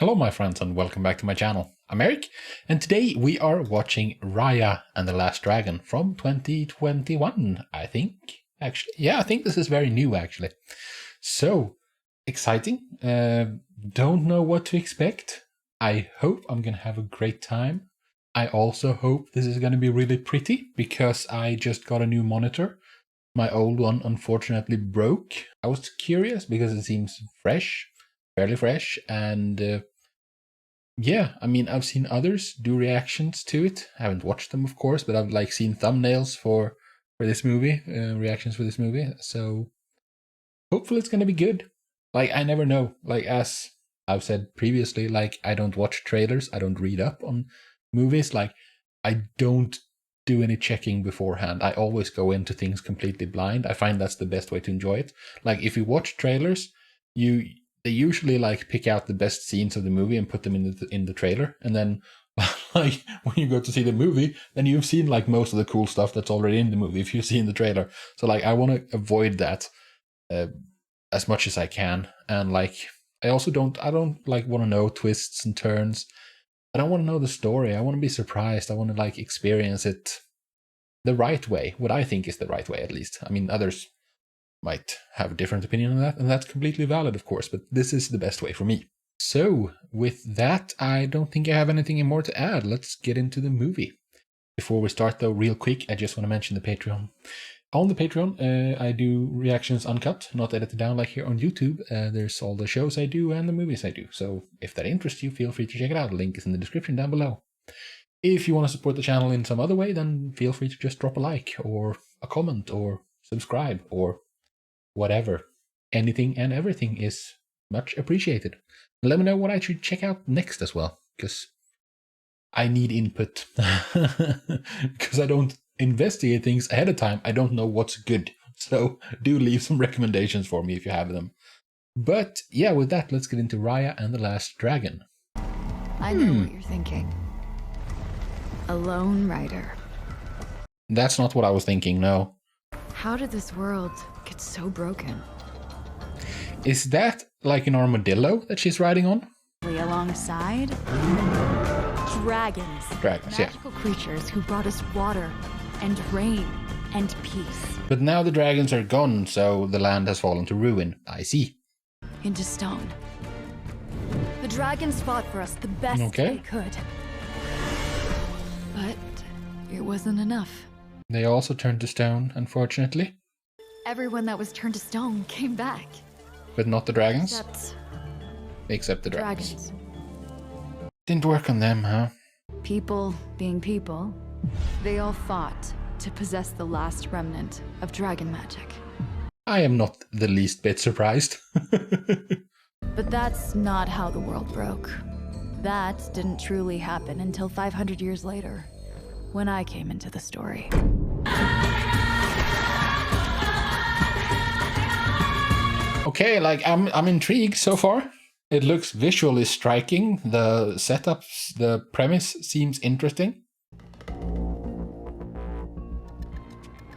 Hello my friends and welcome back to my channel. I'm Eric and today we are watching Raya and the Last Dragon from 2021, I think. Actually, yeah, I think this is very new actually. So, exciting. Don't know what to expect. I hope I'm gonna have a great time. I also hope this is gonna be really pretty because I just got a new monitor. My old one unfortunately broke. I was curious because it seems fresh, fairly fresh, and yeah, I mean, I've seen others do reactions to it. I haven't watched them, of course, but I've like seen thumbnails for this movie, reactions for this movie. So hopefully it's gonna be good. Like, I never know. Like, as I've said previously, like, I don't watch trailers. I don't read up on movies. Like, I don't do any checking beforehand. I always go into things completely blind. I find that's the best way to enjoy it. Like, if you watch trailers, they usually like pick out the best scenes of the movie and put them in the trailer, and then like when you go to see the movie, then you've seen like most of the cool stuff that's already in the movie if you see in the trailer. So like I want to avoid that as much as I can, and like I don't like want to know twists and turns. I don't want to know the story. I want to be surprised. I want to like experience it the right way, what I think is the right way at least. I mean, others might have a different opinion on that, and that's completely valid, of course, but this is the best way for me. So, with that, I don't think I have anything more to add. Let's get into the movie. Before we start, though, real quick, I just want to mention the Patreon. On the Patreon, I do reactions uncut, not edited down like here on YouTube. There's all the shows I do and the movies I do. So, if that interests you, feel free to check it out. The link is in the description down below. If you want to support the channel in some other way, then feel free to just drop a like, or a comment, or subscribe, or whatever. Anything and everything is much appreciated. Let me know what I should check out next as well, because I need input. Because I don't investigate things ahead of time. I don't know what's good. So do leave some recommendations for me if you have them. But yeah, with that, let's get into Raya and the Last Dragon. I know what you're thinking. A lone rider. That's not what I was thinking, no. How did this world get so broken? Is that like an armadillo that she's riding on? Alongside dragons. Dragons, yeah. Magical creatures who brought us water and rain and peace. But now the dragons are gone, so the land has fallen to ruin. I see. Into stone. The dragons fought for us the best they could. But it wasn't enough. They also turned to stone, unfortunately. Everyone that was turned to stone came back. But not the dragons? Except the dragons. Didn't work on them, huh? People being people, they all fought to possess the last remnant of dragon magic. I am not the least bit surprised. But that's not how the world broke. That didn't truly happen until 500 years later, when I came into the story. Okay, like I'm intrigued so far. It looks visually striking. The setups, the premise seems interesting.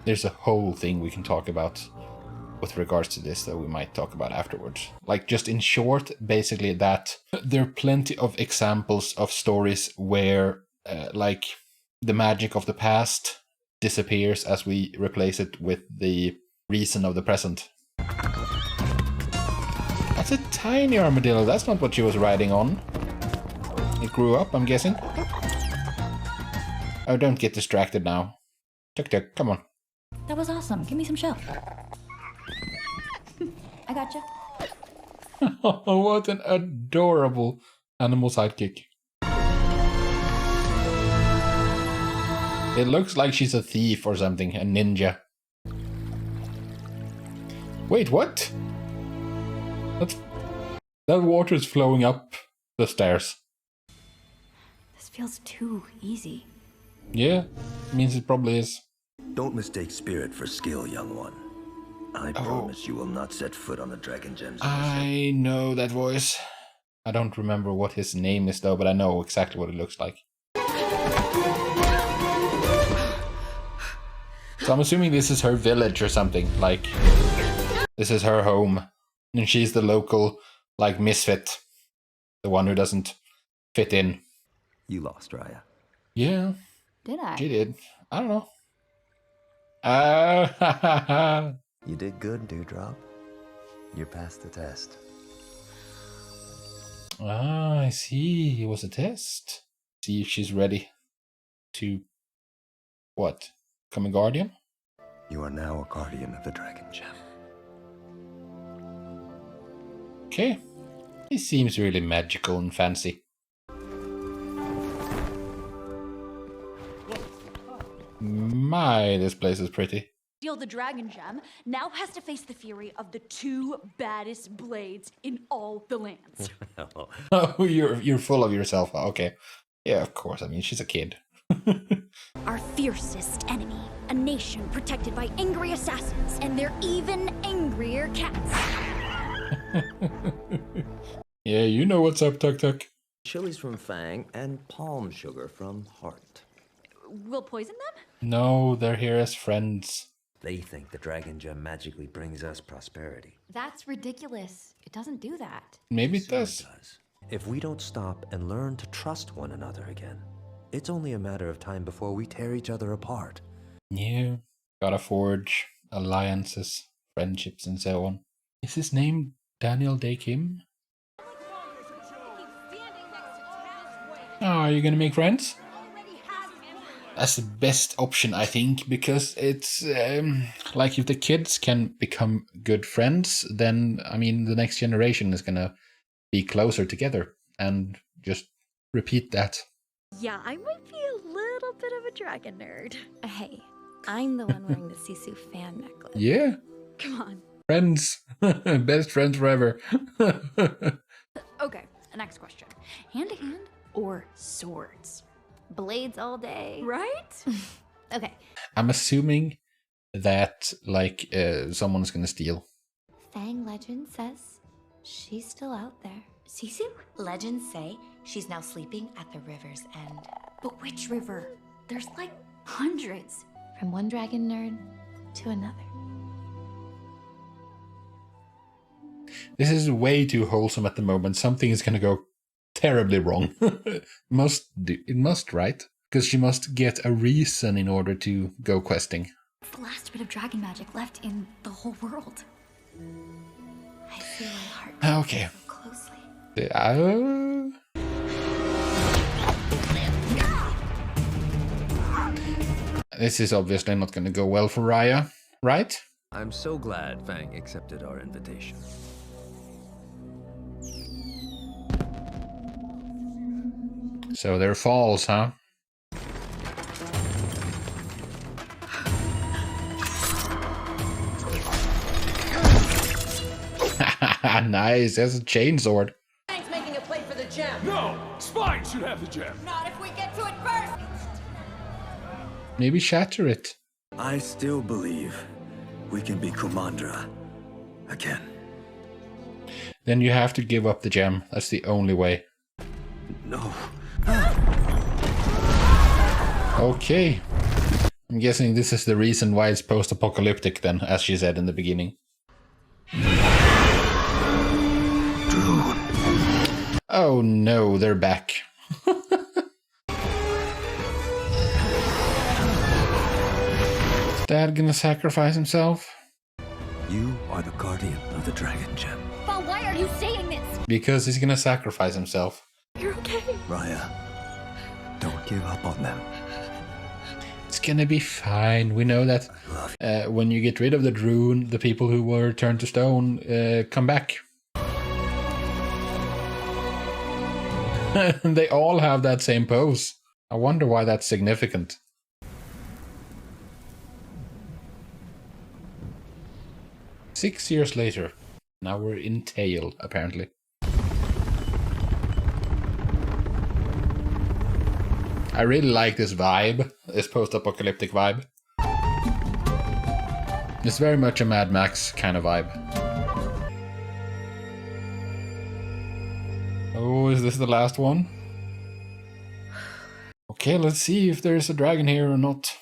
There's a whole thing we can talk about with regards to this that we might talk about afterwards. Like, just in short, basically that there are plenty of examples of stories where like the magic of the past disappears as we replace it with the reason of the present. That's a tiny armadillo. That's not what she was riding on. It grew up, I'm guessing. Oh, don't get distracted now. Tuk tuk, come on. That was awesome. Give me some show. I gotcha. Oh, what an adorable animal sidekick. It looks like she's a thief or something, a ninja. Wait, what? That water is flowing up the stairs. This feels too easy. Yeah, means it probably is. Don't mistake spirit for skill, young one. I promise you will not set foot on the Dragon Gems. I know that voice. I don't remember what his name is though, but I know exactly what it looks like. So I'm assuming this is her village or something, like this is her home. And she's the local, like, misfit. The one who doesn't fit in. You lost, Raya. Yeah, Did I? she did. I don't know. You did good, Dewdrop. You passed the test. I see. It was a test. See if she's ready to, what, become a guardian? You are now a guardian of the Dragon Gem. Okay. He seems really magical and fancy. My, this place is pretty. Steal the Dragon Gem now has to face the fury of the two baddest blades in all the lands. Oh, you're full of yourself. Okay. Yeah, of course. I mean, she's a kid. Our fiercest enemy, a nation protected by angry assassins and their even angrier cats. Yeah, you know what's up, Tuk Tuk. Chilies from Fang and palm sugar from Heart. We'll poison them? No, they're here as friends. They think the Dragon Gem magically brings us prosperity. That's ridiculous. It doesn't do that. Maybe it Sure does. it does. If we don't stop and learn to trust one another again, it's only a matter of time before we tear each other apart. Yeah. Gotta forge alliances, friendships, and so on. Is his name Daniel Day Kim? Oh, are you gonna make friends? That's the best option, I think, because it's like if the kids can become good friends, then, I mean, the next generation is gonna be closer together and just repeat that. Yeah, I might be a little bit of a dragon nerd. Hey, I'm the one wearing the Sisu fan necklace. Yeah, Come on. friends. Best friends forever. Okay, next question. Hand to hand or swords? Blades all day. Right? Okay. I'm assuming that, like, someone's gonna steal. Fang legend says she's still out there. Sisu? Legends say she's now sleeping at the river's end. But which river? There's like hundreds. From one dragon nerd to another. This is way too wholesome at the moment. Something is gonna go terribly wrong. It must, right? Because she must get a reason in order to go questing. It's the last bit of dragon magic left in the whole world. I feel my heart Okay. so closely. This is obviously not going to go well for Raya, right? I'm so glad Fang accepted our invitation. So there falls, huh? Nice, that's a chainsword. Fang's making a play for the gem. No! Spine should have the gem! Not if we get to it first. Maybe shatter it. I still believe we can be Kumandra again. Then you have to give up the gem. That's the only way. No. Okay. I'm guessing this is the reason why it's post-apocalyptic then, as she said in the beginning. Oh no, they're back. Is Dad gonna sacrifice himself? You are the guardian of the Dragon Gem. But why are you saying this? Because he's gonna sacrifice himself. You're okay. Raya, don't give up on them. It's gonna be fine. We know that when you get rid of the Droon, the people who were turned to stone come back. They all have that same pose. I wonder why that's significant. Six years later. Now we're in Tail, apparently. I really like this vibe, this post-apocalyptic vibe. It's very much a Mad Max kind of vibe. Oh, is this the last one? Okay, let's see if there's a dragon here or not.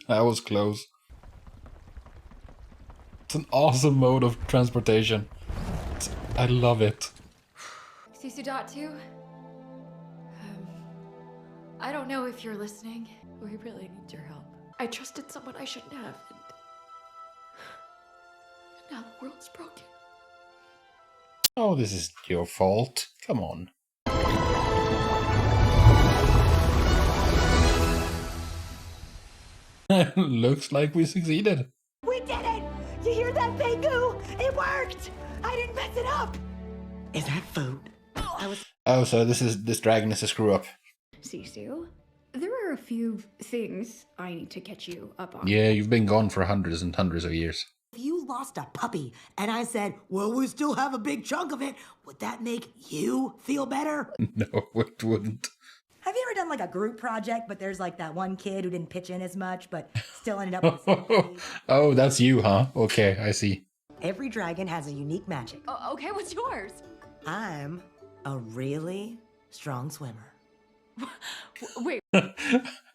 That was close. It's an awesome mode of transportation. I love it. Sisu.2? I don't know if you're listening. We really need your help. I trusted someone I shouldn't have, and now the world's broken. Oh, this is your fault. Come on. Looks like we succeeded. We did it! You hear that, Bangu? It worked! I didn't mess it up! Is that food? Oh, so this dragon is a screw up. Sisu, there are a few things I need to catch you up on. Yeah, you've been gone for hundreds and hundreds of years. If you lost a puppy and I said, well, we still have a big chunk of it, would that make you feel better? No, it wouldn't. Have you ever done like a group project, but there's like that one kid who didn't pitch in as much, but still ended up with the same page? Oh, that's you, huh? Okay, I see. Every dragon has a unique magic. Okay, what's yours? I'm a really strong swimmer. Wait.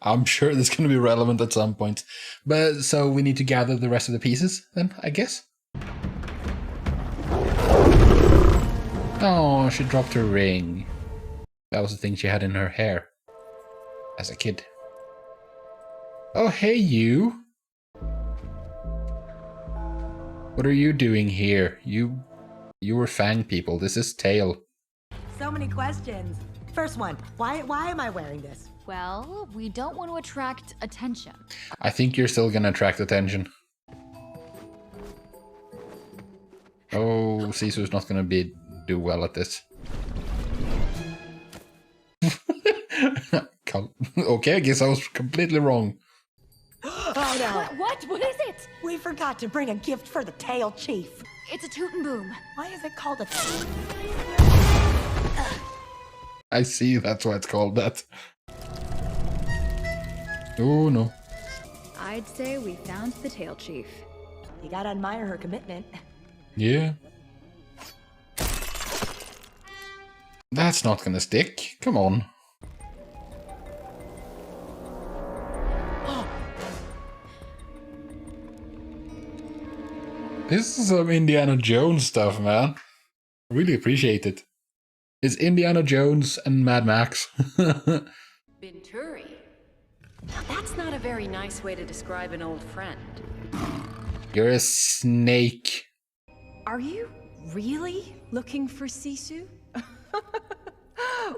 I'm sure this is going to be relevant at some point. But so we need to gather the rest of the pieces then, I guess? Oh, she dropped her ring. That was the thing she had in her hair as a kid. Oh, hey, you. What are you doing here? You were Fang people. This is Tail. So many questions. First one, why am I wearing this? Well, we don't want to attract attention. I think you're still gonna attract attention. Oh, Sisu's not gonna do well at this. Okay, I guess I was completely wrong. Oh no! What? What is it? We forgot to bring a gift for the tail chief. It's a toot and boom. Why is it called a I see, that's why it's called that. Oh no. I'd say we found the tail chief. You gotta admire her commitment. Yeah. That's not gonna stick. Come on. This is some Indiana Jones stuff, man. Really appreciate it. It's Indiana Jones and Mad Max. Binturi. Now that's not a very nice way to describe an old friend. You're a snake. Are you really looking for Sisu?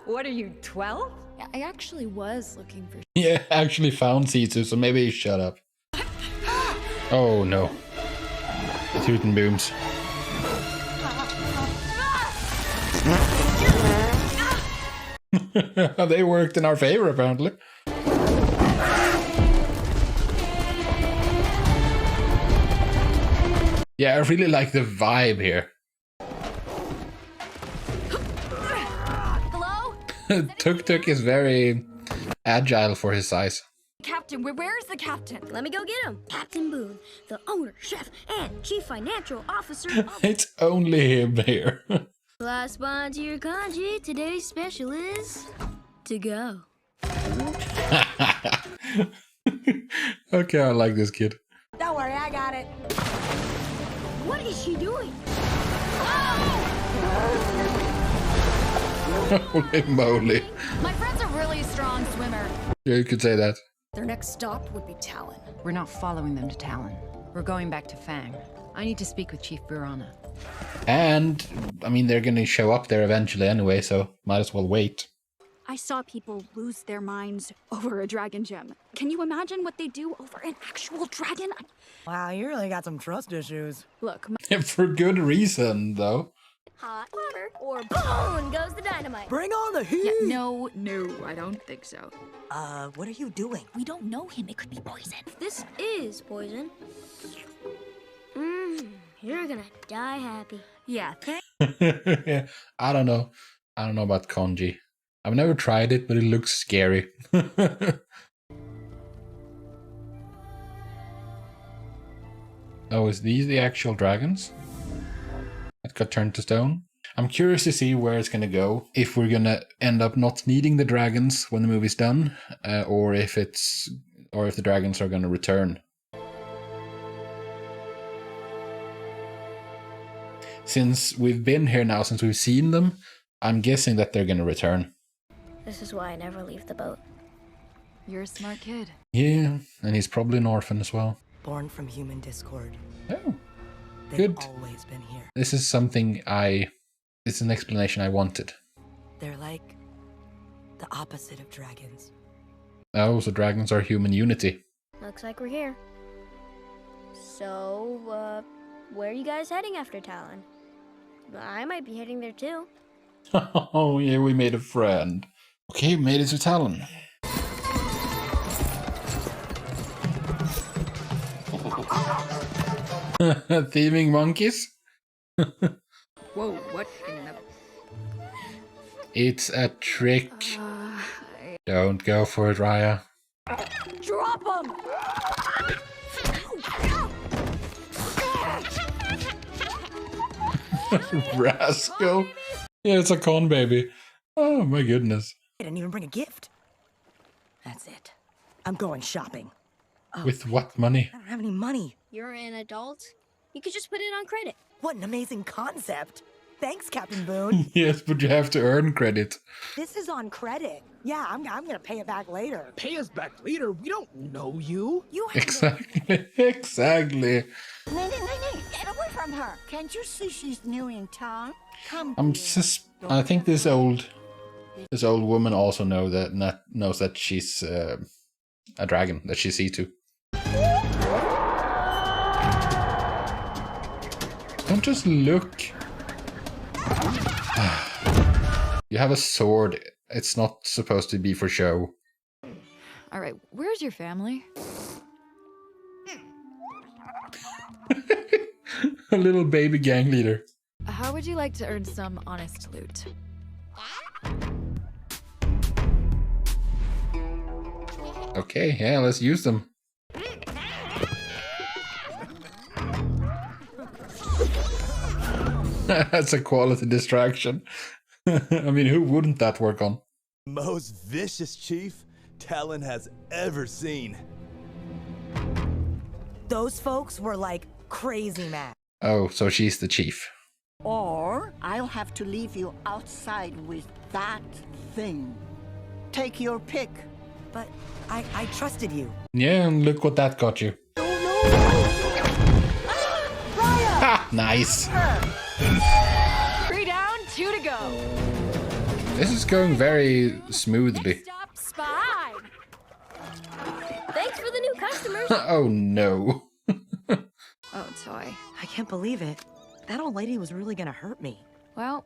What are you, 12? I actually was looking for. Yeah, actually found Sisu, so maybe you shut up. Oh no. The toot and booms. They worked in our favor, apparently. Yeah, I really like the vibe here. Hello? Tuk Tuk is very agile for his size. Captain, where's the captain? Let me go get him. Captain Boone, the owner, chef, and chief financial officer of It's only him here. Last bond to your kanji. Today's special is to go. Okay, I like this kid. Don't worry, I got it. What is she doing? Holy moly. My friend's a really strong swimmer. Yeah, you could say that. Their next stop would be Talon. We're not following them to Talon. We're going back to Fang. I need to speak with Chief Burana. And, I mean, they're gonna show up there eventually anyway, so might as well wait. I saw people lose their minds over a dragon gem. Can you imagine what they do over an actual dragon? Wow, you really got some trust issues. Look, For good reason, though. Hot water or boom goes the dynamite. Bring on the heat! no, I don't think so. What are you doing? We don't know him. It could be poison. This is poison. You're gonna die happy. Yeah, Yeah, I don't know. I don't know about kanji. I've never tried it, but it looks scary. Oh, is these the actual dragons that got turned to stone? I'm curious to see where it's gonna go. If we're gonna end up not needing the dragons when the movie's done, or if the dragons are gonna return. since we've been here now, since we've seen them, I'm guessing that they're gonna return. This is why I never leave the boat. You're a smart kid. Yeah, and he's probably an orphan as well. Born from human discord. Oh, They've good. always been here. This is something it's an explanation I wanted. They're like the opposite of dragons. Oh, so dragons are human unity. Looks like we're here. So, where are you guys heading after Talon? I might be heading there too. Oh, yeah, we made a friend. Okay, we made it to Talon. Thieving monkeys? Whoa, what in the... It's a trick. Don't go for it, Raya. Drop him! Rascal. Yeah, it's a con baby. Oh my goodness. I didn't even bring a gift. That's it. I'm going shopping. Oh, With what money? I don't have any money. You're an adult? You could just put it on credit. What an amazing concept. Thanks, Captain Boone. Yes, but you have to earn credit. This is on credit. Yeah, I'm gonna pay it back later. Pay us back later? We don't know you. You have Exactly. Exactly. Nay, get away from her. Can't you see she's new in town? Come. I think this old woman also knows that she's a dragon, that she's Sisu. Don't just look. You have a sword. It's not supposed to be for show. All right, where's your family? A little baby gang leader. How would you like to earn some honest loot? Okay, yeah, let's use them. That's a quality distraction. I mean, who wouldn't that work on? Most vicious chief Talon has ever seen. Those folks were like crazy mad. Oh, so she's the chief. Or I'll have to leave you outside with that thing. Take your pick. But I trusted you. Yeah, and look what that got you. Ha! Nice. 3 down, 2 to go. This is going very smoothly. Stop, spy! Thanks for the new customers. Oh no. Oh, toy. I can't believe it. That old lady was really gonna hurt me. Well,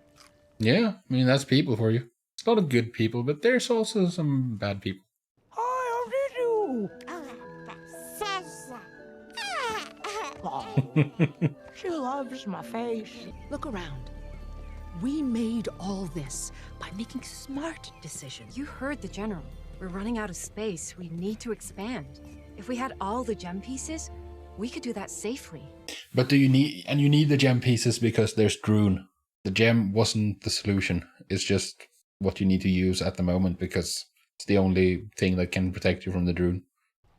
Yeah, I mean, that's people for you. It's a lot of good people, but there's also some bad people. Hi, how did you? She loves my face. Look around. We made all this by making smart decisions. You heard the general. We're running out of space. We need to expand. If we had all the gem pieces, we could do that safely. But you need the gem pieces because there's Droon. The gem wasn't the solution. It's just what you need to use at the moment because it's the only thing that can protect you from the Droon.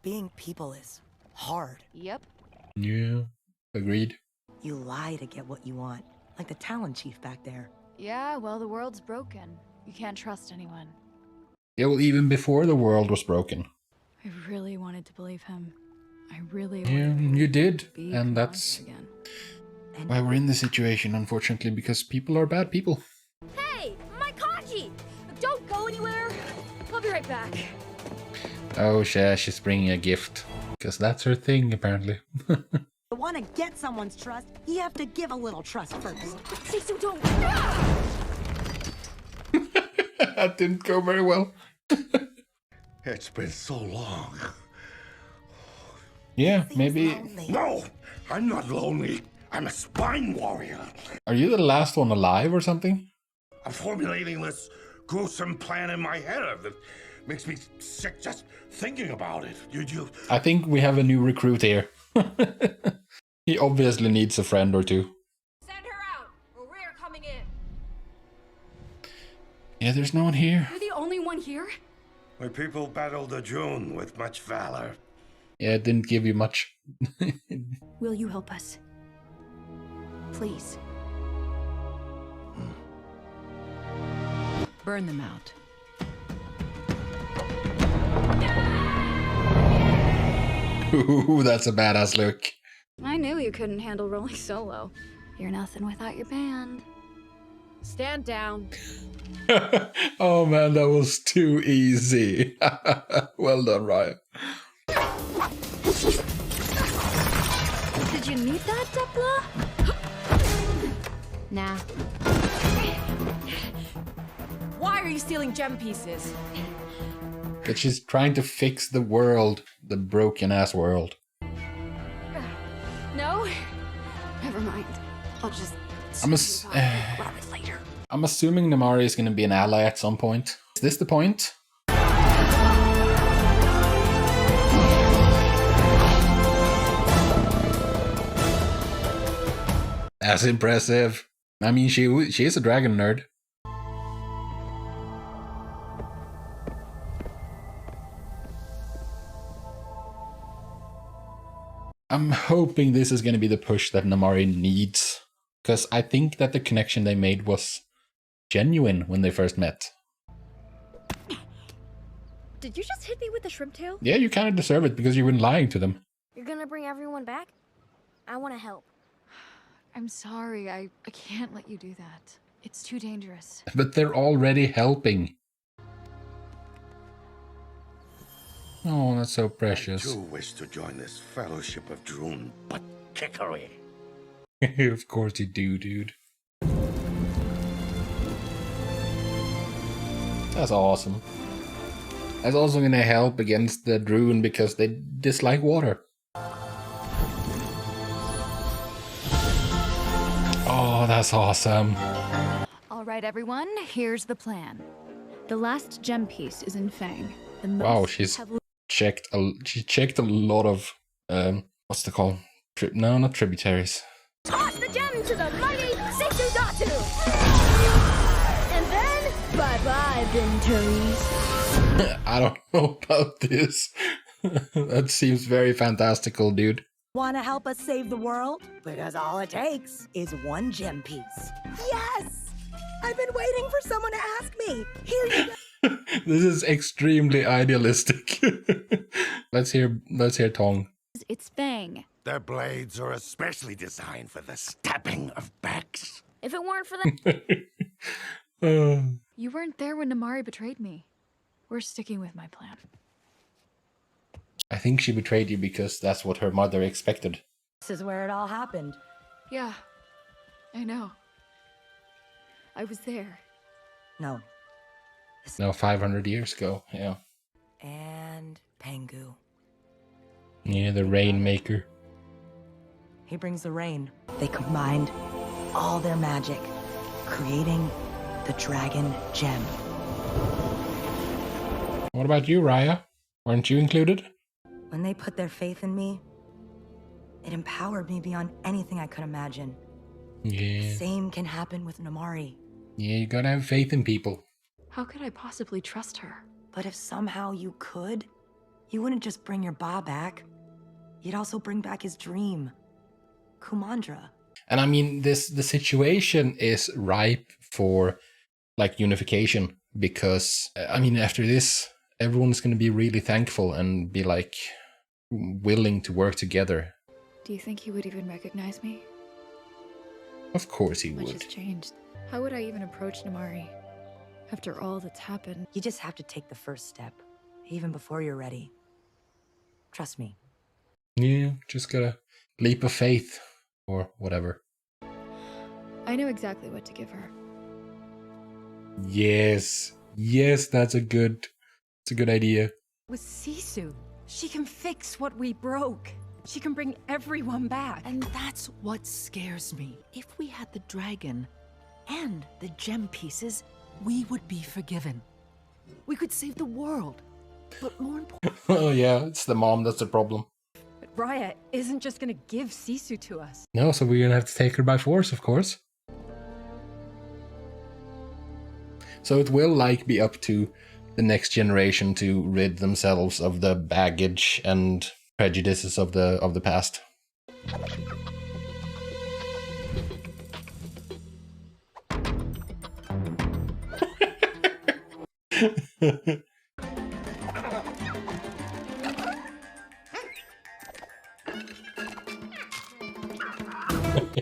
Being people is hard. Yep. Yeah, agreed. You lie to get what you want, like the Talon chief back there. Yeah, well, the world's broken. You can't trust anyone. Yeah, well, even before the world was broken. I really wanted to believe him. I really Yeah, wanted you did. be And that's again. why we're in this situation, unfortunately, because people are bad people. Hey, my kanji! Don't go anywhere. I'll be right back. Oh, she's bringing a gift. Because that's her thing, apparently. To want to get someone's trust, you have to give a little trust first. Sisu, don't. That didn't go very well. It's been so long. Yeah, maybe... No, I'm not lonely. I'm a spine warrior. Are you the last one alive or something? I'm formulating this gruesome plan in my head that makes me sick just thinking about it. You... I think we have a new recruit here. He obviously needs a friend or two. Send her out, or we're coming in. Yeah, there's no one here. You're the only one here? My people battled the June with much valor. Yeah, it didn't give you much. Will you help us? Please. Burn them out. Ooh, that's a badass look. I knew you couldn't handle rolling solo. You're nothing without your band. Stand down. Oh man, that was too easy. Well done, Raya. Did you need that, Depla? Nah. Why are you stealing gem pieces? But she's trying to fix the world, the broken ass world. No? Never mind. I'll just grab it later. I'm assuming Namari is going to be an ally at some point. Is this the point? That's impressive. I mean, she is a dragon nerd. I'm hoping this is going to be the push that Namari needs. Because I think that the connection they made was genuine when they first met. Did you just hit me with the shrimp tail? Yeah, you kind of deserve it because you've been lying to them. You're gonna bring everyone back? I want to help. I'm sorry, I can't let you do that. It's too dangerous. But they're already helping. Oh, that's so precious. I do wish to join this fellowship of Droon, but kickery. Of course you do, dude. That's awesome. That's also gonna help against the Droon because they dislike water. Oh, that's awesome. All right, everyone, here's the plan. The last gem piece is in Fang. The most Wow, she checked a lot of what's it called? No, not tributaries. Toss the gem to the mighty Sisu. And then, bye-bye, Venturies. I don't know about this. That seems very fantastical, dude. Want to help us save the world? Because all it takes is one gem piece. Yes! I've been waiting for someone to ask me. Here you go. This is extremely idealistic. Let's hear Tong. It's Fang. Their blades are especially designed for the stabbing of backs. If it weren't for that... You weren't there when Namari betrayed me. We're sticking with my plan. I think she betrayed you because that's what her mother expected. This is where it all happened. Yeah, I know. I was there. No. No, 500 years ago, yeah. And Pangu. Yeah, the Rainmaker. He brings the rain. They combined all their magic, creating the Dragon Gem. What about you, Raya? Weren't you included? When they put their faith in me, it empowered me beyond anything I could imagine. Yeah. Same can happen with Namari. Yeah, you gotta have faith in people. How could I possibly trust her? But if somehow you could, you wouldn't just bring your Ba back. You'd also bring back his dream. Kumandra. And I mean, the situation is ripe for, like, unification. Because, I mean, after this, everyone's gonna be really thankful and be, like, willing to work together. Do you think he would even recognize me? Of course he Much would. has changed. How would I even approach Namari? After all that's happened. You just have to take the first step, even before you're ready. Trust me. Yeah, just gotta leap of faith. Or whatever. I know exactly what to give her. Yes. Yes, that's a good idea. With Sisu, she can fix what we broke. She can bring everyone back. And that's what scares me. If we had the dragon and the gem pieces, we would be forgiven. We could save the world. But more important... Oh yeah, it's the mom that's the problem. But Raya isn't just gonna give Sisu to us. No, so we're gonna have to take her by force, of course. So it will, like, be up to the next generation to rid themselves of the baggage and prejudices of the past.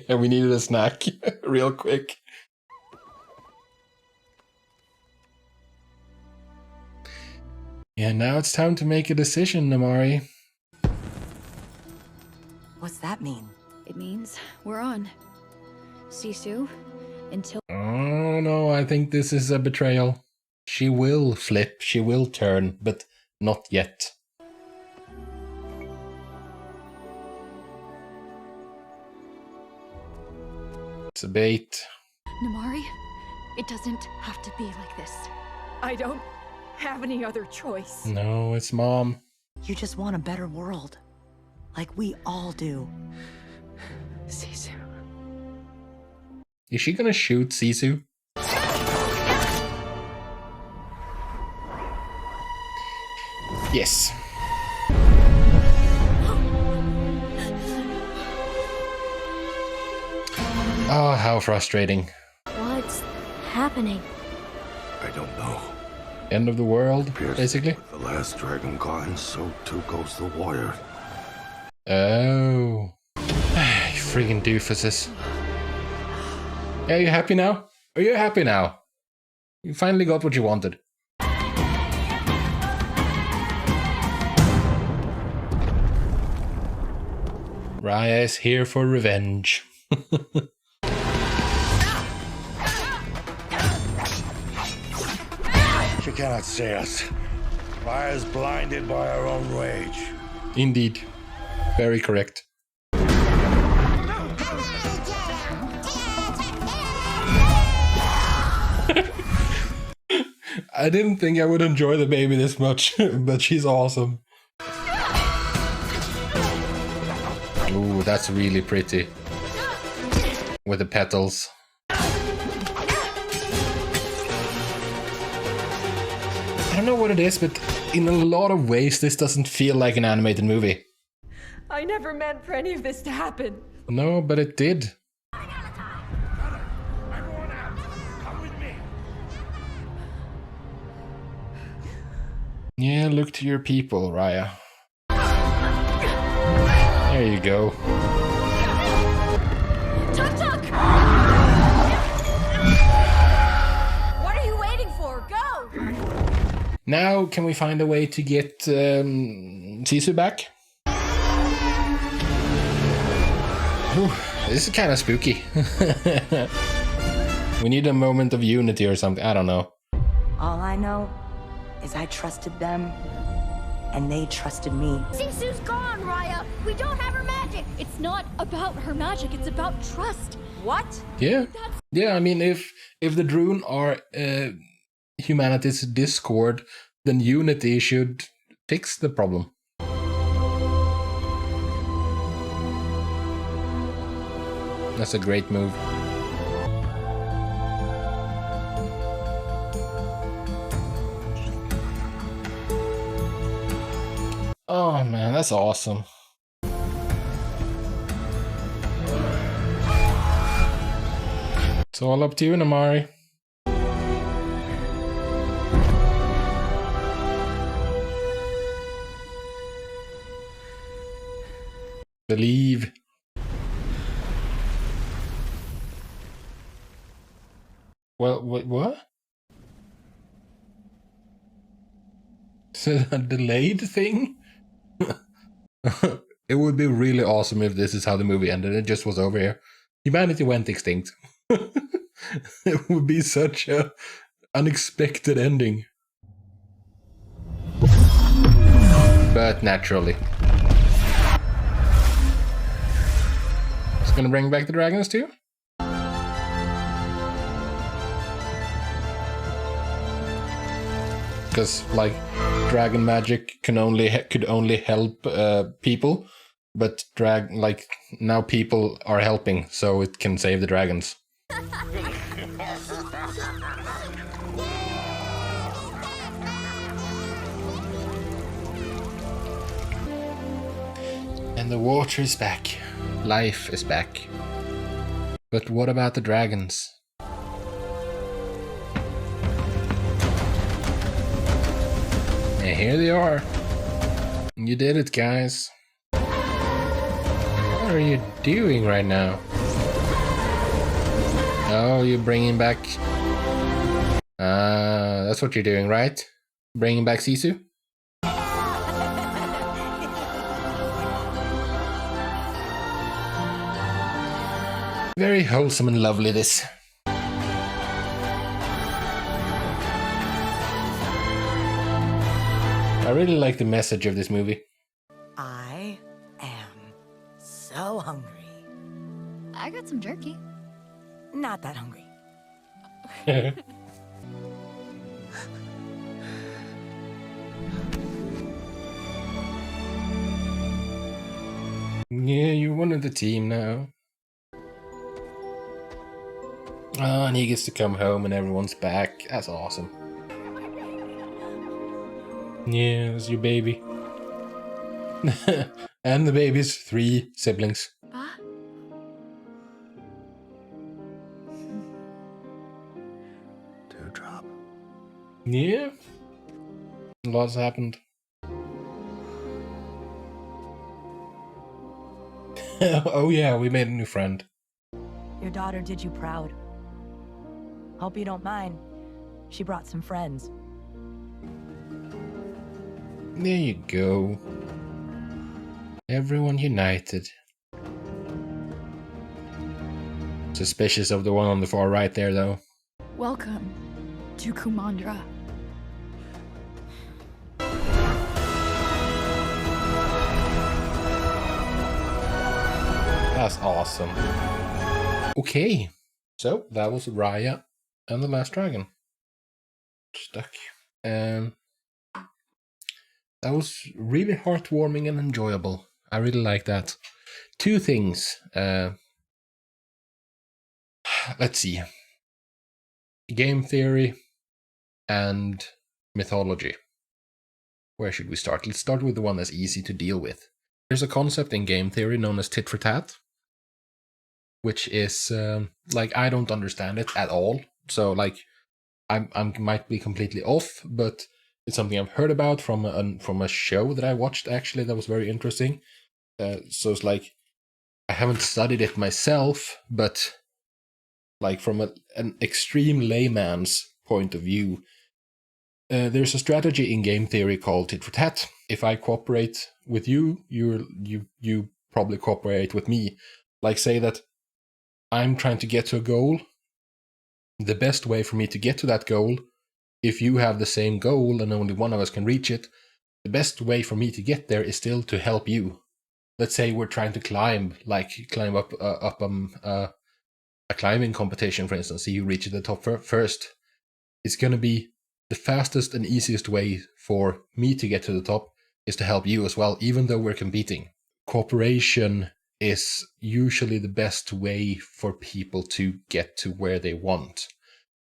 Yeah, we needed a snack real quick. Yeah, now it's time to make a decision, Amari. What's that mean? It means we're on. Sisu, until... Oh no, I think this is a betrayal. She will flip, she will turn, but not yet. It's a bait. Namari, it doesn't have to be like this. I don't have any other choice. No, it's Mom. You just want a better world. Like we all do. Sisu. Is she gonna shoot Sisu? Yes. Oh, how frustrating. What's happening? I don't know. End of the world, basically. With the last dragon gone, so too goes the warrior. Oh. You freaking doofuses. Are you happy now? Are you happy now? You finally got what you wanted. Raya is here for revenge. She cannot see us. Raya is blinded by her own rage. Indeed. Very correct. I didn't think I would enjoy the baby this much, but she's awesome. Ooh, that's really pretty. With the petals. I don't know what it is, but in a lot of ways this doesn't feel like an animated movie. I never meant for any of this to happen. No, but it did. Yeah, look to your people, Raya. There you go. Tuk-tuk! What are you waiting for? Go! Now, can we find a way to get Sisu back? Ooh, this is kind of spooky. We need a moment of unity or something. I don't know. All I know is I trusted them, and they trusted me. Sisu's gone, Raya! We don't have her magic! It's not about her magic, it's about trust. What? Yeah. Yeah, I mean, if the Droon are humanity's discord, then unity should fix the problem. That's a great move. Oh man, that's awesome. It's all up to you, Namari. Believe. Well, wait, what? Is it a delayed thing? It would be really awesome if this is how the movie ended. It just was over here. Humanity went extinct. It would be such a unexpected ending. But naturally. It's gonna bring back the dragons too? Because like dragon magic could only help people, but now people are helping, so it can save the dragons. And the water is back. Life is back. But what about the dragons? And here they are. You did it, guys. What are you doing right now? Oh, you're bringing back... that's what you're doing, right? Bringing back Sisu? Very wholesome and lovely, this. I really like the message of this movie. I am so hungry. I got some jerky. Not that hungry. Yeah, you're one of the team now. Oh, and he gets to come home and everyone's back. That's awesome. Yeah, it's your baby. And the baby's 3 siblings. Dewdrop. Yeah. Lots happened. Oh yeah, we made a new friend. Your daughter did you proud. Hope you don't mind. She brought some friends. There you go. Everyone united. Suspicious of the one on the far right there, though. Welcome to Kumandra. That's awesome. Okay, so that was Raya and the Last Dragon. Stuck. That was really heartwarming and enjoyable. I really like that. 2 things. Let's see. Game theory and mythology. Where should we start? Let's start with the one that's easy to deal with. There's a concept in game theory known as tit for tat, which is like, I don't understand it at all. So like, I might be completely off, but it's something I've heard about from a show that I watched, actually, that was very interesting. So it's like, I haven't studied it myself, but like from an extreme layman's point of view, there's a strategy in game theory called tit for tat. If I cooperate with you, you probably cooperate with me. Like, say that I'm trying to get to a goal. The best way for me to get to that goal, if you have the same goal and only one of us can reach it, the best way for me to get there is still to help you. Let's say we're trying to climb up a climbing competition, for instance. See who reaches the top first. It's going to be the fastest and easiest way for me to get to the top is to help you as well, even though we're competing. Cooperation is usually the best way for people to get to where they want.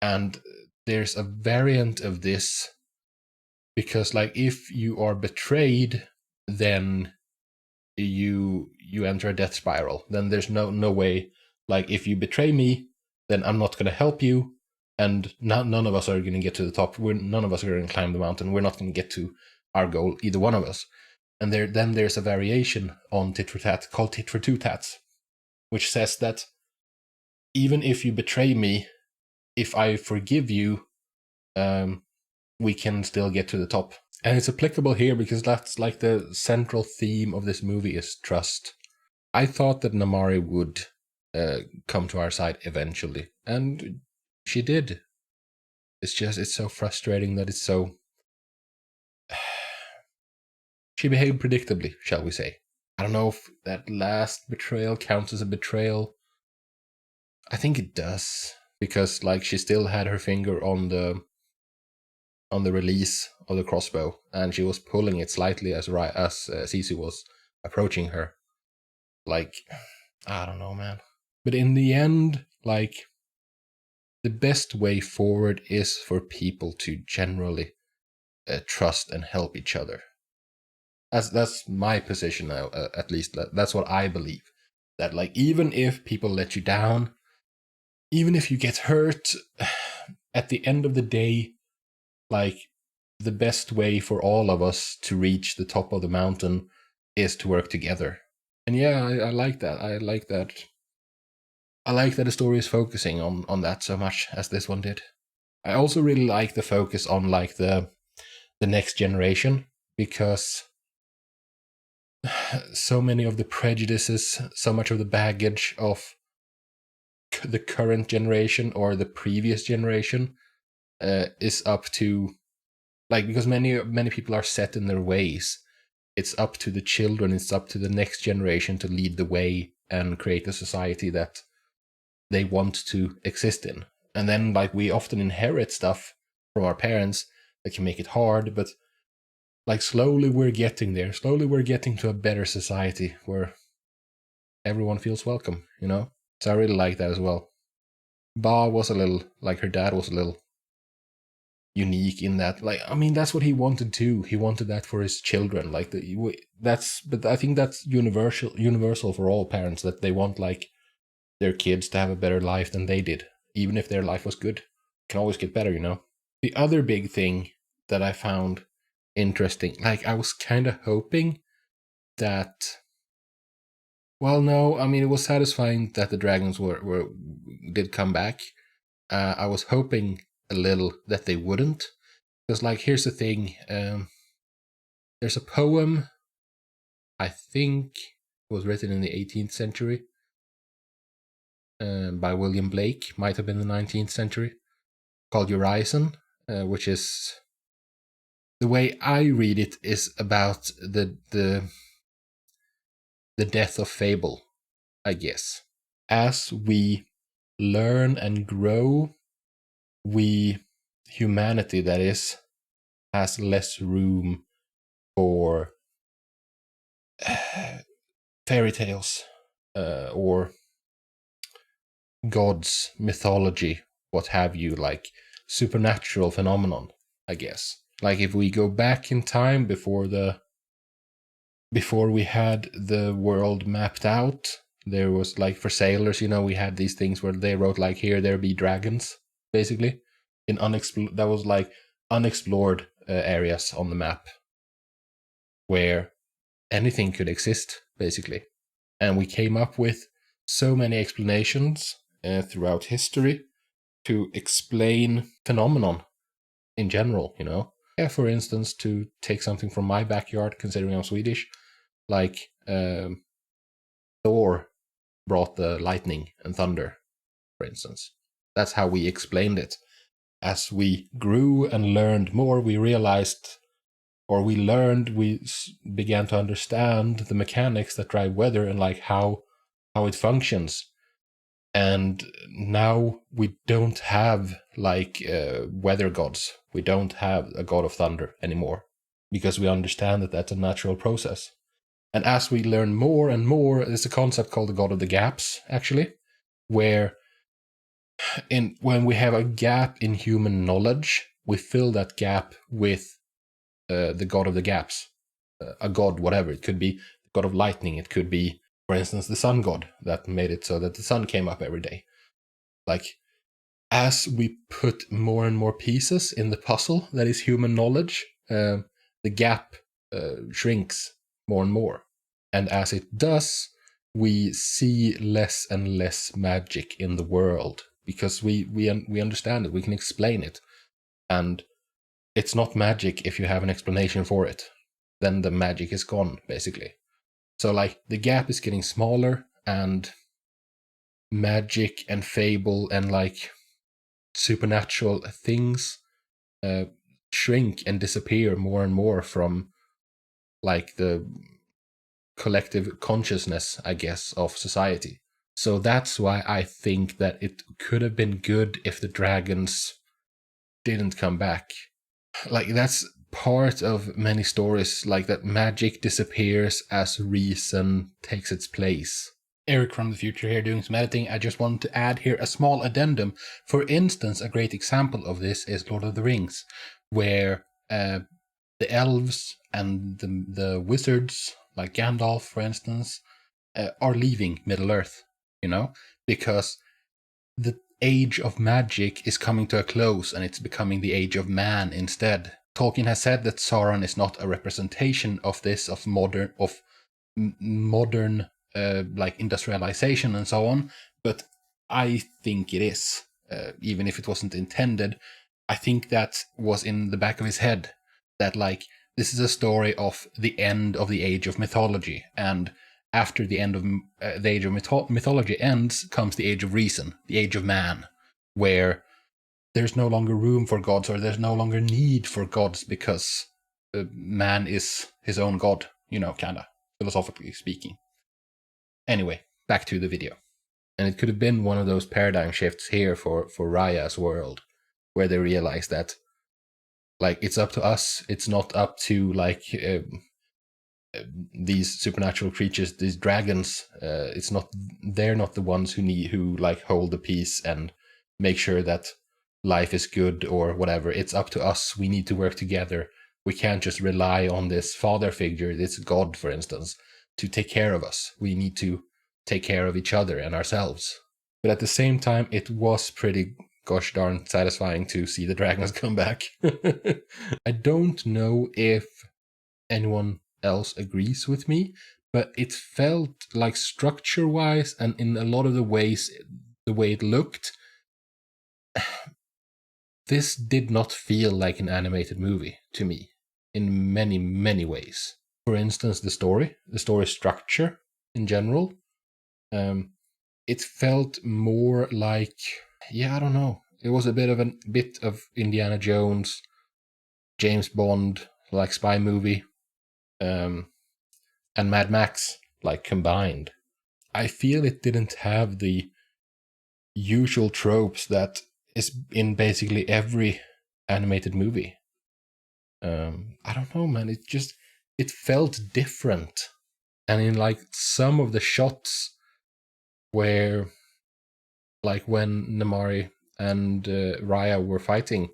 And there's a variant of this, because like, if you are betrayed, then you enter a death spiral. Then there's no way. Like, if you betray me, then I'm not going to help you, and none of us are going to get to the top. None of us are going to climb the mountain. We're not going to get to our goal, either one of us. And then there's a variation on tit for tat called tit for two tats, which says that even if you betray me, if I forgive you, we can still get to the top. And it's applicable here because that's like the central theme of this movie is trust. I thought that Namari would come to our side eventually, and she did. It's so frustrating that it's so... She behaved predictably, shall we say. I don't know if that last betrayal counts as a betrayal. I think it does, because like, she still had her finger on the release of the crossbow, and she was pulling it slightly as Sisu was approaching her. Like, I don't know, man. But in the end, like, the best way forward is for people to generally trust and help each other. That's my position now, at least. That's what I believe. That like, even if people let you down, even if you get hurt, at the end of the day, like, the best way for all of us to reach the top of the mountain is to work together. And yeah, I like that. I like that the story is focusing on that so much as this one did. I also really like the focus on like the next generation, because so many of the prejudices, so much of the baggage of the current generation or the previous generation is up to, like, because many people are set in their ways. It's up to the children, it's up to the next generation to lead the way and create a society that they want to exist in. And then, like, we often inherit stuff from our parents that can make it hard, but like slowly we're getting there. Slowly we're getting to a better society where everyone feels welcome, you know? So I really like that as well. Ba was a little, like, her dad was a little unique in that, like, I mean, that's what he wanted too. He wanted that for his children. Like, but I think that's universal for all parents, that they want, like, their kids to have a better life than they did, even if their life was good. It can always get better, you know? The other big thing that I found interesting, like, I was kind of hoping that, well, no, I mean, it was satisfying that the dragons did come back. I was hoping a little that they wouldn't, because, like, here's the thing, there's a poem, I think it was written in the 18th century, by William Blake, might have been the 19th century, called Horizon, which is, the way I read it, is about the death of fable, I guess. As we learn and grow, humanity, that is, has less room for fairy tales, or gods, mythology, what have you, like supernatural phenomenon, I guess. Like, if we go back in time before we had the world mapped out, there was, like, for sailors, you know, we had these things where they wrote, like, here there be dragons, basically, that was like unexplored areas on the map where anything could exist, basically. And we came up with so many explanations throughout history to explain phenomenon in general, you know. Yeah, for instance, to take something from my backyard, considering I'm Swedish, like Thor brought the lightning and thunder, for instance. That's how we explained it. As we grew and learned more, we realized, or we began to understand the mechanics that drive weather and, like, how it functions. And now we don't have, like, weather gods. We don't have a god of thunder anymore, because we understand that that's a natural process. And as we learn more and more, there's a concept called the god of the gaps, actually, where when we have a gap in human knowledge, we fill that gap with the god of the gaps. A god, whatever. It could be the god of lightning. It could be, for instance, the sun god that made it so that the sun came up every day. Like, as we put more and more pieces in the puzzle that is human knowledge, the gap shrinks more and more. And as it does, we see less and less magic in the world, because we understand it, we can explain it. And it's not magic if you have an explanation for it. Then the magic is gone, basically. So, like, the gap is getting smaller, and magic and fable and, like, supernatural things shrink and disappear more and more from, like, the collective consciousness, I guess, of society. So that's why I think that it could have been good if the dragons didn't come back. Like, that's part of many stories, like, that magic disappears as reason takes its place. Eric from the future here doing some editing. I just wanted to add here a small addendum. For instance, a great example of this is Lord of the Rings, where the elves and the wizards, like Gandalf, for instance, are leaving Middle-earth, you know, because the age of magic is coming to a close and it's becoming the age of man instead. Tolkien has said that Sauron is not a representation of this, of modern like industrialization and so on, but I think it is, even if it wasn't intended. I think that was in the back of his head, that like this is a story of the end of the age of mythology, and after the end of the age of mythology ends comes the age of reason, the age of man, where there's no longer room for gods, or there's no longer need for gods, because man is his own god, you know, kinda, philosophically speaking. Anyway, back to the video. And it could have been one of those paradigm shifts here for Raya's world, where they realize that, like, it's up to us, it's not up to, like, these supernatural creatures, these dragons, it's not, they're not the ones who like hold the peace and make sure that life is good or whatever. It's up to us. We need to work together. We can't just rely on this father figure, this god, for instance, to take care of us. We need to take care of each other and ourselves. But at the same time, it was pretty gosh darn satisfying to see the dragons come back. I don't know if anyone else agrees with me, but it felt like, structure-wise and in a lot of the ways, the way it looked, this did not feel like an animated movie to me in many, many ways. For instance, the story structure in general, it felt more like, yeah, I don't know. It was a bit of Indiana Jones, James Bond, like spy movie, and Mad Max, like combined. I feel it didn't have the usual tropes that is in basically every animated movie. I don't know, man. It felt different. And in like some of the shots where, like when Namari and Raya were fighting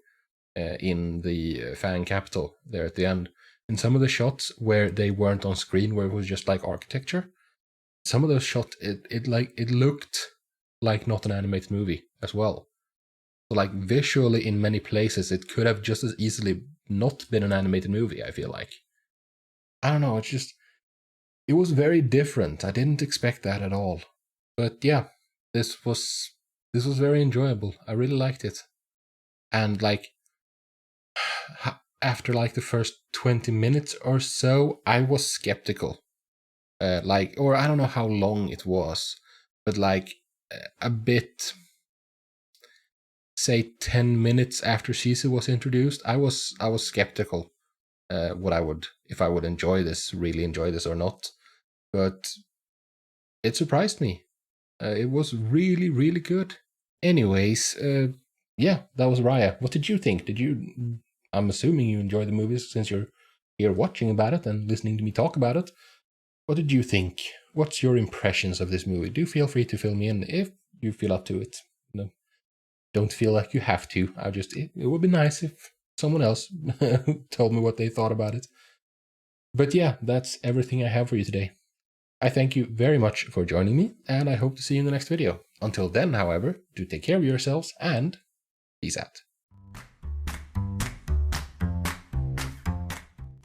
in the Fang capital there at the end, in some of the shots where they weren't on screen, where it was just like architecture, some of those shots, it looked like not an animated movie as well. So like visually in many places, it could have just as easily not been an animated movie, I feel like. I don't know, it was very different. I didn't expect that at all. But yeah, this was very enjoyable. I really liked it. And like, after like the first 20 minutes or so, I was skeptical. Or I don't know how long it was, but like a bit, say 10 minutes after Sisu was introduced, I was skeptical if I would really enjoy this or not. But it surprised me. It was really, really good. Anyways, yeah, that was Raya. What did you think? I'm assuming you enjoyed the movies since you're here watching about it and listening to me talk about it. What did you think? What's your impressions of this movie? Do feel free to fill me in if you feel up to it. No, don't feel like you have to. It would be nice if someone else told me what they thought about it. But yeah, that's everything I have for you today. I thank you very much for joining me, and I hope to see you in the next video. Until then, however, do take care of yourselves, and peace out.